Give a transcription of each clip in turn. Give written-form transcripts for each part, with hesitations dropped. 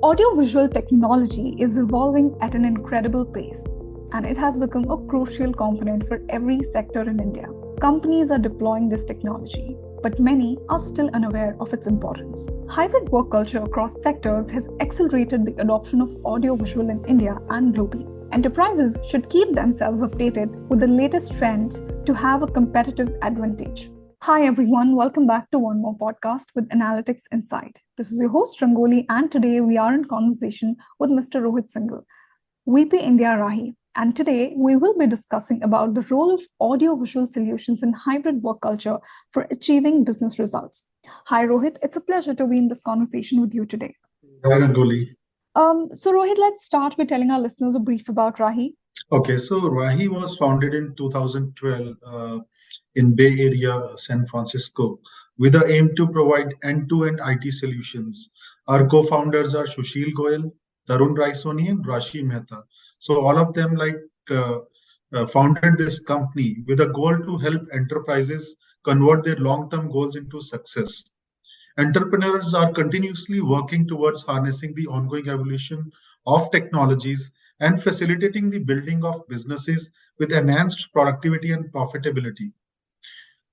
Audiovisual technology is evolving at an incredible pace, and it has become a crucial component for every sector in India. Companies are deploying this technology, but many are still unaware of its importance. Hybrid work culture across sectors has accelerated the adoption of audiovisual in India and globally. Enterprises should keep themselves updated with the latest trends to have a competitive advantage. Hi everyone, welcome back to one more podcast with Analytics Inside. This is your host Rangoli, and today we are in conversation with Mr. Rohit Singal, VP India Rahi. And today we will be discussing about the role of audiovisual solutions in hybrid work culture for achieving business results. Hi Rohit, it's a pleasure to be in this conversation with you today. Hi, Rangoli. So Rohit, let's start by telling our listeners a brief about Rahi. Okay, so Rahi was founded in 2012 in Bay Area, San Francisco, with the aim to provide end-to-end IT solutions. Our co-founders are Sushil Goyal, Tarun Raisoni, and Rashi Mehta. So all of them uh, founded this company with a goal to help enterprises convert their long-term goals into success. Entrepreneurs are continuously working towards harnessing the ongoing evolution of technologies and facilitating the building of businesses with enhanced productivity and profitability.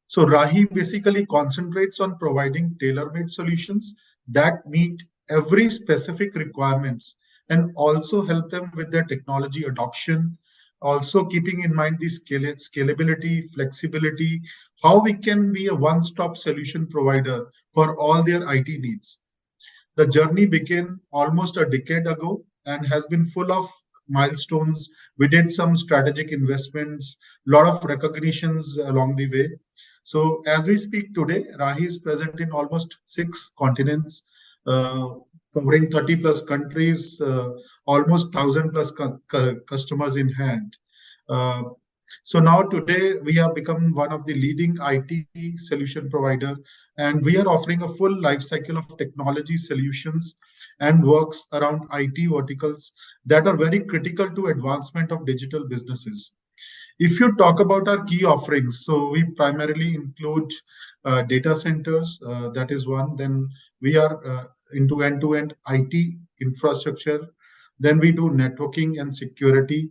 So Rahi basically concentrates on providing tailor-made solutions that meet every specific requirements and also help them with their technology adoption, also keeping in mind the scalability, flexibility, how we can be a one-stop solution provider for all their IT needs. The journey began almost a decade ago and has been full of milestones. We did some strategic investments, a lot of recognitions along the way. So, as we speak today, Rahi is present in almost six continents, uh, covering 30 plus countries, almost 1,000 plus customers in hand. Uh, so now today we have become one of the leading IT solution provider, and we are offering a full life cycle of technology solutions and works around IT verticals that are very critical to advancement of digital businesses. If you talk about our key offerings, so we primarily include data centers, that is one. Then we are into end-to-end IT infrastructure. Then we do networking and security.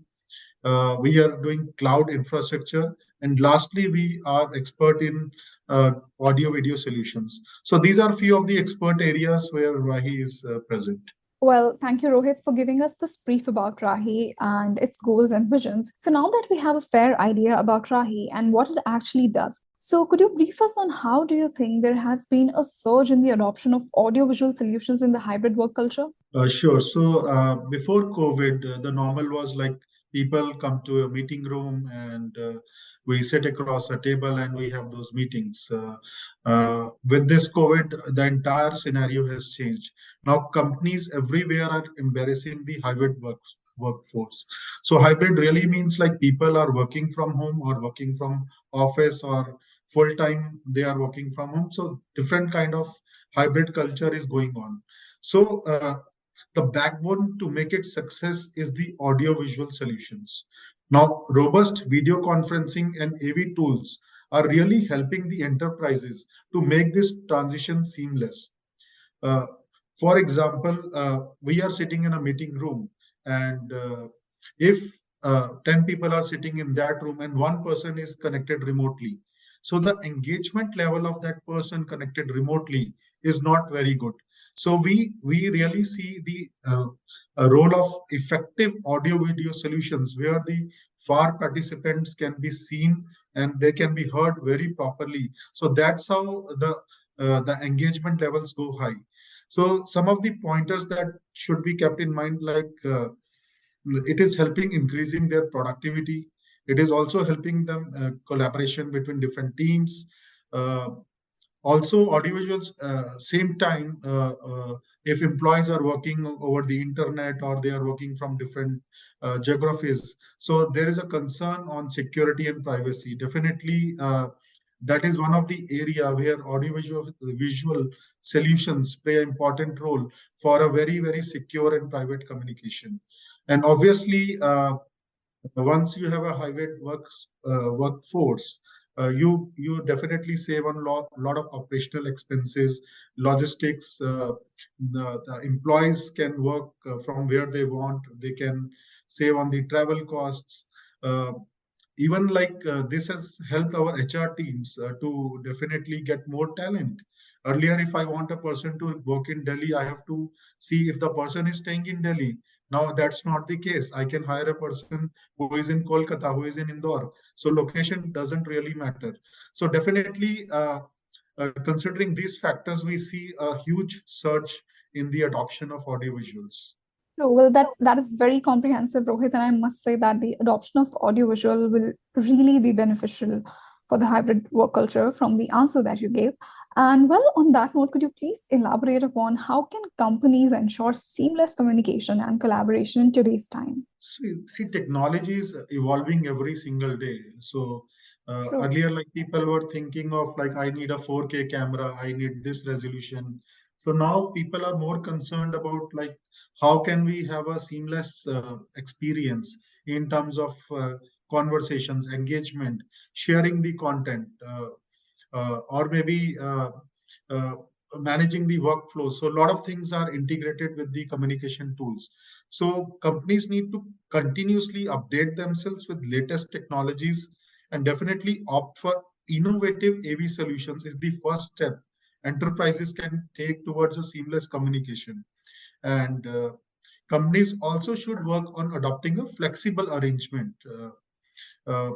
We are doing cloud infrastructure, and lastly we are expert in audio video solutions. So these are few of the expert areas where Rahi is present. Well, thank you, Rohit, for giving us this brief about Rahi and its goals and visions. So, now that we have a fair idea about Rahi and what it actually does, so could you brief us on how do you think there has been a surge in the adoption of audiovisual solutions in the hybrid work culture? Sure. So before COVID, the normal was like people come to a meeting room and we sit across a table and we have those meetings. With this COVID, the entire scenario has changed. Now companies everywhere are embarrassing the hybrid workforce. So hybrid really means like people are working from home or working from office or full time they are working from home. So different kind of hybrid culture is going on. So the backbone to make it success is the audio visual solutions. Now, robust video conferencing and AV tools are really helping the enterprises to make this transition seamless. Uh, for example, we are sitting in a meeting room, and if 10 people are sitting in that room and one person is connected remotely, so the engagement level of that person connected remotely is not very good. So we really see the role of effective audio video solutions where the far participants can be seen and they can be heard very properly. So that's how the engagement levels go high. So some of the pointers that should be kept in mind, like it is helping increasing their productivity. It is also helping them collaboration between different teams. Uh, Also, audiovisuals, same time, if employees are working over the internet or they are working from different geographies, so there is a concern on security and privacy. Definitely, that is one of the area where audiovisual visual solutions play an important role for a very, very secure and private communication. And obviously, once you have a hybrid workforce, you definitely save on lot of operational expenses, logistics. The employees can work from where they want. They can save on the travel costs. Uh, Even like this has helped our HR teams to definitely get more talent. Earlier, if I want a person to work in Delhi, I have to see if the person is staying in Delhi. Now that's not the case. I can hire a person who is in Kolkata, who is in Indore. So location doesn't really matter. So definitely, considering these factors, we see a huge surge in the adoption of audiovisuals. No, well, that is very comprehensive, Rohit, and I must say that the adoption of audiovisual will really be beneficial for the hybrid work culture from the answer that you gave. And well, on that note, could you please elaborate upon how can companies ensure seamless communication and collaboration in today's time? See, technology is evolving every single day. So True. earlier, like people were thinking of like, I need a 4K camera, I need this resolution. So now people are more concerned about like, how can we have a seamless experience in terms of conversations, engagement, sharing the content. Or maybe uh, managing the workflow. So a lot of things are integrated with the communication tools. So companies need to continuously update themselves with latest technologies and definitely opt for innovative AV solutions is the first step enterprises can take towards a seamless communication. And companies also should work on adopting a flexible arrangement. Uh,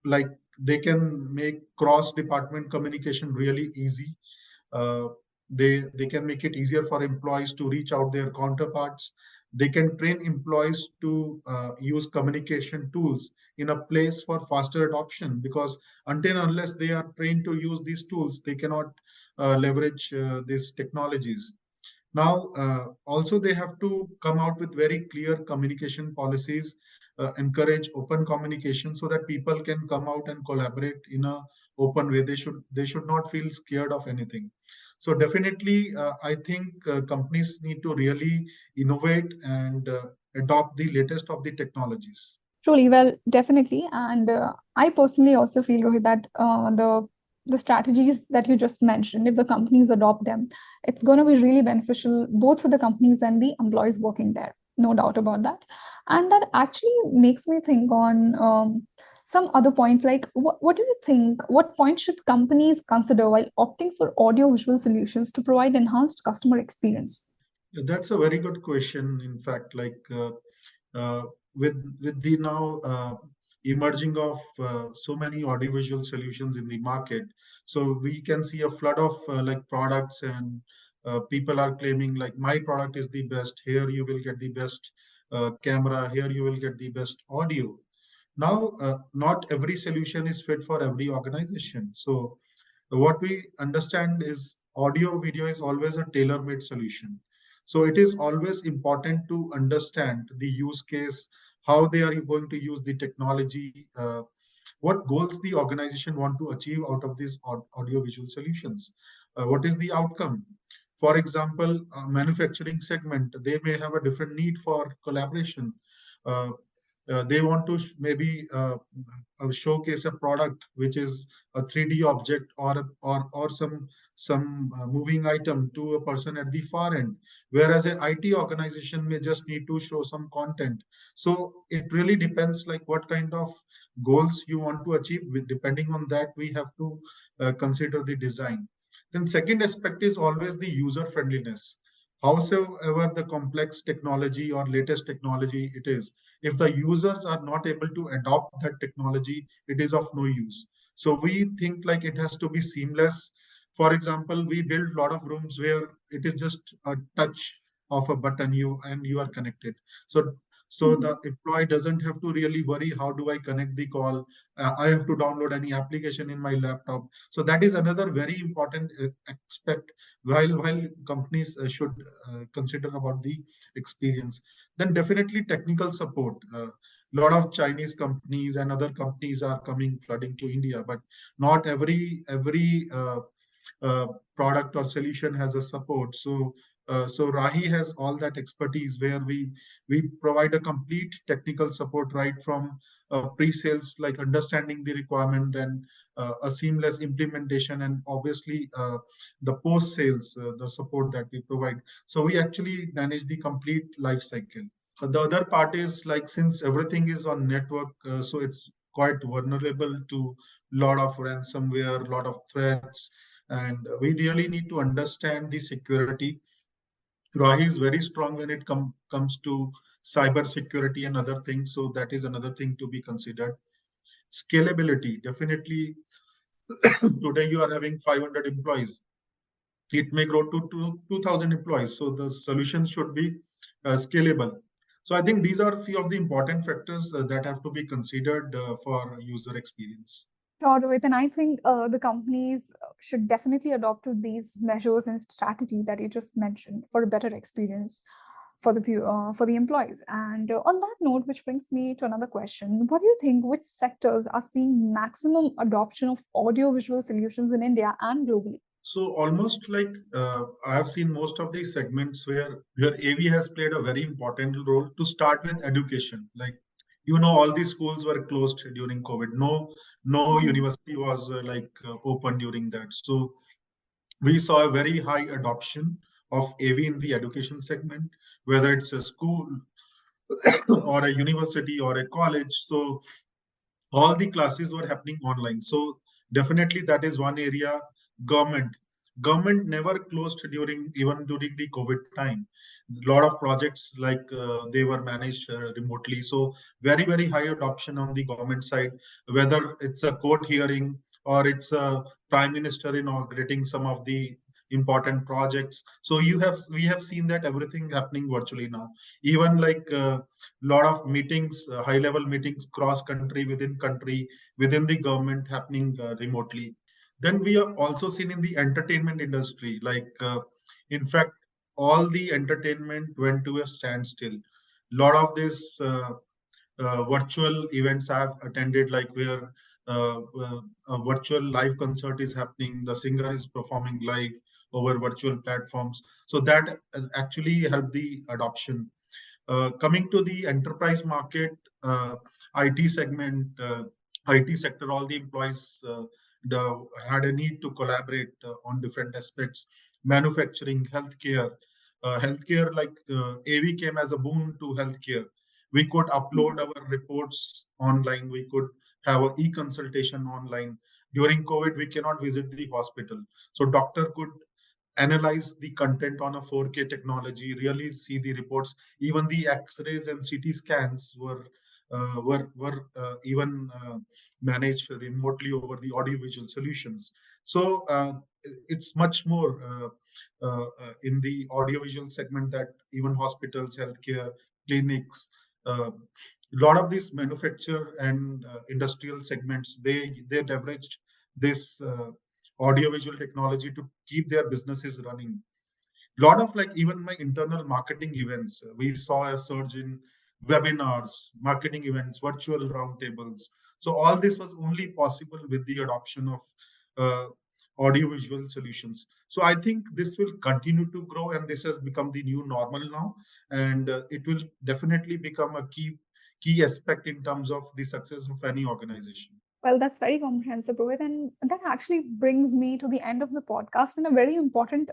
like they can make cross department communication really easy. uh, they can make it easier for employees to reach out their counterparts. They can train employees to use communication tools in a place for faster adoption, because until unless they are trained to use these tools, they cannot leverage these technologies. Now, also they have to come out with very clear communication policies, encourage open communication so that people can come out and collaborate in a open way. They should not feel scared of anything. So definitely, I think companies need to really innovate and adopt the latest of the technologies. Truly, well, definitely. And I personally also feel, Rohit, that the strategies that you just mentioned, if the companies adopt them, it's going to be really beneficial both for the companies and the employees working there. No doubt about that. And that actually makes me think on some other points. Like, what do you think? What points should companies consider while opting for audio-visual solutions to provide enhanced customer experience? That's a very good question. In fact, like uh, with the now emerging of so many audiovisual solutions in the market, so we can see a flood of like products, and people are claiming like my product is the best. Here you will get the best camera. Here you will get the best audio. Now, not every solution is fit for every organization. So what we understand is audio video is always a tailor-made solution. So it is always important to understand the use case, how they are going to use the technology, what goals the organization want to achieve out of these audio visual solutions. What is the outcome? For example, a manufacturing segment, they may have a different need for collaboration. Uh, they want to maybe showcase a product which is a 3D object, or some moving item to a person at the far end, whereas an IT organization may just need to show some content. So it really depends like what kind of goals you want to achieve. Depending on that, we have to consider the design. Then second aspect is always the user friendliness. Howsoever the complex technology or latest technology it is, if the users are not able to adopt that technology, it is of no use. So we think like it has to be seamless. For example, we build a lot of rooms where it is just a touch of a button, you are connected. So the employee doesn't have to really worry, how do I connect the call? I have to download any application in my laptop. So that is another very important aspect while companies should consider about the experience. Then definitely technical support. A lot of Chinese companies and other companies are coming flooding to India, but not every product or solution has a support. So So Rahi has all that expertise where we provide a complete technical support right from pre-sales, like understanding the requirement, then a seamless implementation, and obviously the post-sales, the support that we provide. So we actually manage the complete life cycle. The other part is like since everything is on network, so it's quite vulnerable to lot of ransomware, lot of threats, and we really need to understand the security. Rahi is very strong when it comes to cyber security and other things, so that is another thing to be considered. Scalability, definitely. Today you are having 500 employees, it may grow to 2000 employees, so the solution should be scalable. So I think these are few of the important factors that have to be considered for user experience. Sure, Rohit, and I think the companies should definitely adopt to these measures and strategy that you just mentioned for a better experience for for the employees. And on that note, which brings me to another question: what do you think? Which sectors are seeing maximum adoption of audio-visual solutions in India and globally? So almost like I have seen most of these segments where AV has played a very important role. To start with education, like all these schools were closed during COVID. No Mhm. university was open during that. So we saw a very high adoption of AV in the education segment, whether it's a school or a university or a college. So all the classes were happening online. So definitely that is one area. Government never closed during the COVID time. A lot of projects they were managed remotely. So very high adoption on the government side, whether it's a court hearing or it's a prime minister inaugurating some of the important projects. So we have seen that everything happening virtually now. Even lot of meetings, high level meetings cross country, within country, within the government happening remotely. Then we are also seen in the entertainment industry, in fact all the entertainment went to a standstill. Lot of this virtual events I've attended, like where a virtual live concert is happening, the singer is performing live over virtual platforms. So that actually helped the adoption. Coming to the enterprise market, IT segment, IT sector, all the employees had a need to collaborate on different aspects. Manufacturing, healthcare, AV came as a boon to healthcare. We could upload our reports online. We could have an e-consultation online. During COVID, we cannot visit the hospital, so doctor could analyze the content on a 4K technology, really see the reports. Even the X-rays and CT scans were even managed remotely over the audiovisual solutions. So it's much more in the audiovisual segment that even hospitals, healthcare, clinics, a lot of these manufacture and industrial segments, they leveraged this audiovisual technology to keep their businesses running. Lot of even my internal marketing events, we saw a surge in webinars, marketing events, virtual roundtables. So all this was only possible with the adoption of uh, audiovisual solutions. So I think this will continue to grow, and this has become the new normal now, and it will definitely become a key aspect in terms of the success of any organization. Well, that's very comprehensive, Rohit, and that actually brings me to the end of the podcast and a very important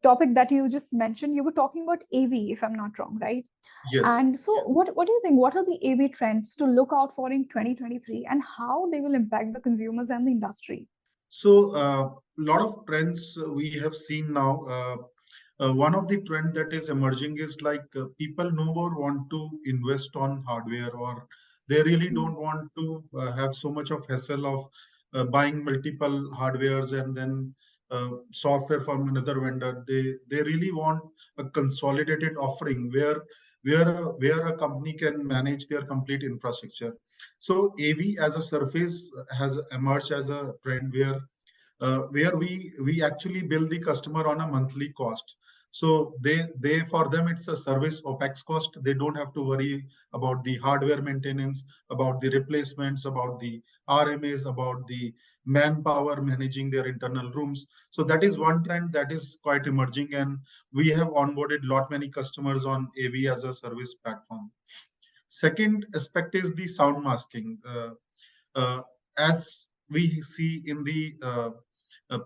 topic that you just mentioned. You were talking about AV, if I'm not wrong, right? Yes. And so, what do you think? What are the AV trends to look out for in 2023, and how they will impact the consumers and the industry? So, a lot of trends we have seen now. One of the trend that is emerging is people no more want to invest on hardware, or they really Mm. don't want to have so much of hassle of buying multiple hardwares and then software from another vendor. They really want a consolidated offering where a company can manage their complete infrastructure. So AV as a surface has emerged as a trend where where we actually bill the customer on a monthly cost. So they for them it's a service opex cost. They don't have to worry about the hardware maintenance, about the replacements, about the RMAs, about the manpower managing their internal rooms. So that is one trend that is quite emerging, and we have onboarded lot many customers on AV as a service platform. Second aspect is the sound masking. Uh, as we see in the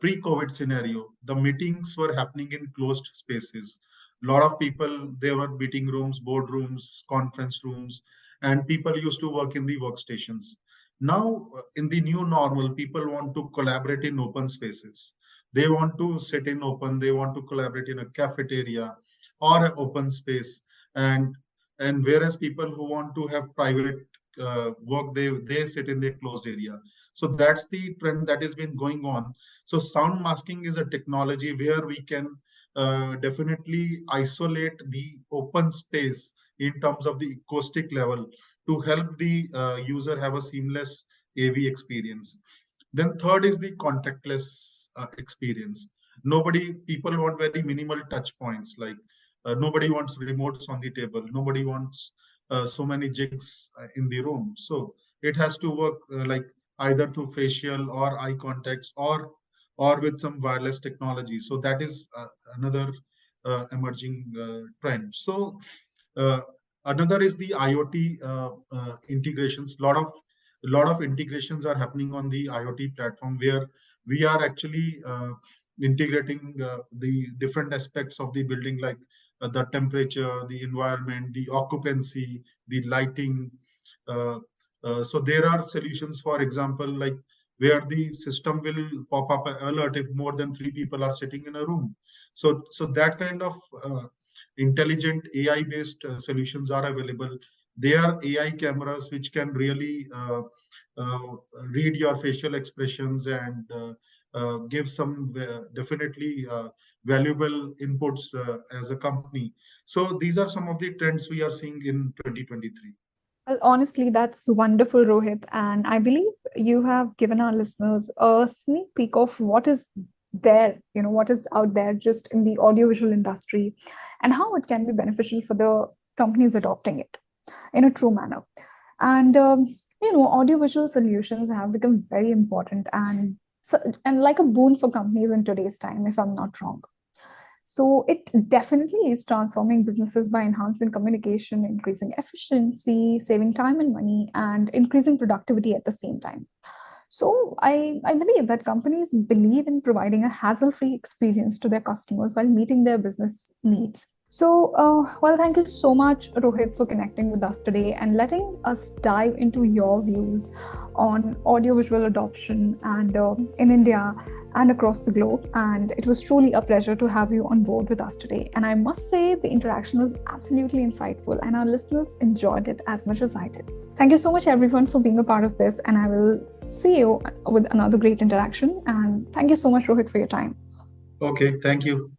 pre-COVID scenario, the meetings were happening in closed spaces. A lot of people, there were meeting rooms, boardrooms, conference rooms, and people used to work in the workstations. Now, in the new normal, people want to collaborate in open spaces. They want to sit in open, they want to collaborate in a cafeteria or an open space. And whereas people who want to have private work, they sit in the closed area. So that's the trend that has been going on. So sound masking is a technology where we can definitely isolate the open space in terms of the acoustic level to help the user have a seamless AV experience. Then third is the contactless experience. People want very minimal touch points, like nobody wants remotes on the table. Nobody wants so many jigs in the room. So it has to work like either through facial or eye contacts or with some wireless technology. So that is another emerging trend. So uh, another is the IoT integrations. A lot of integrations are happening on the IoT platform where we are actually integrating the different aspects of the building, like the temperature, the environment, the occupancy, the lighting. Uh, so there are solutions, for example, like where the system will pop up an alert if more than three people are sitting in a room. So that kind of intelligent AI-based solutions are available. They are AI cameras which can really uh, read your facial expressions and give some definitely valuable inputs as a company. So these are some of the trends we are seeing in 2023. Well, honestly, that's wonderful, Rohit. And I believe you have given our listeners a sneak peek of what is there, what is out there just in the audiovisual industry and how it can be beneficial for the companies adopting it in a true manner. And, audiovisual solutions have become very important and like a boon for companies in today's time, if I'm not wrong. So it definitely is transforming businesses by enhancing communication, increasing efficiency, saving time and money, and increasing productivity at the same time. So I believe that companies believe in providing a hassle-free experience to their customers while meeting their business needs. So, well, thank you so much, Rohit, for connecting with us today and letting us dive into your views on audiovisual adoption and in India and across the globe. And it was truly a pleasure to have you on board with us today. And I must say, the interaction was absolutely insightful, and our listeners enjoyed it as much as I did. Thank you so much, everyone, for being a part of this. And I will see you with another great interaction. And thank you so much, Rohit, for your time. Okay, thank you.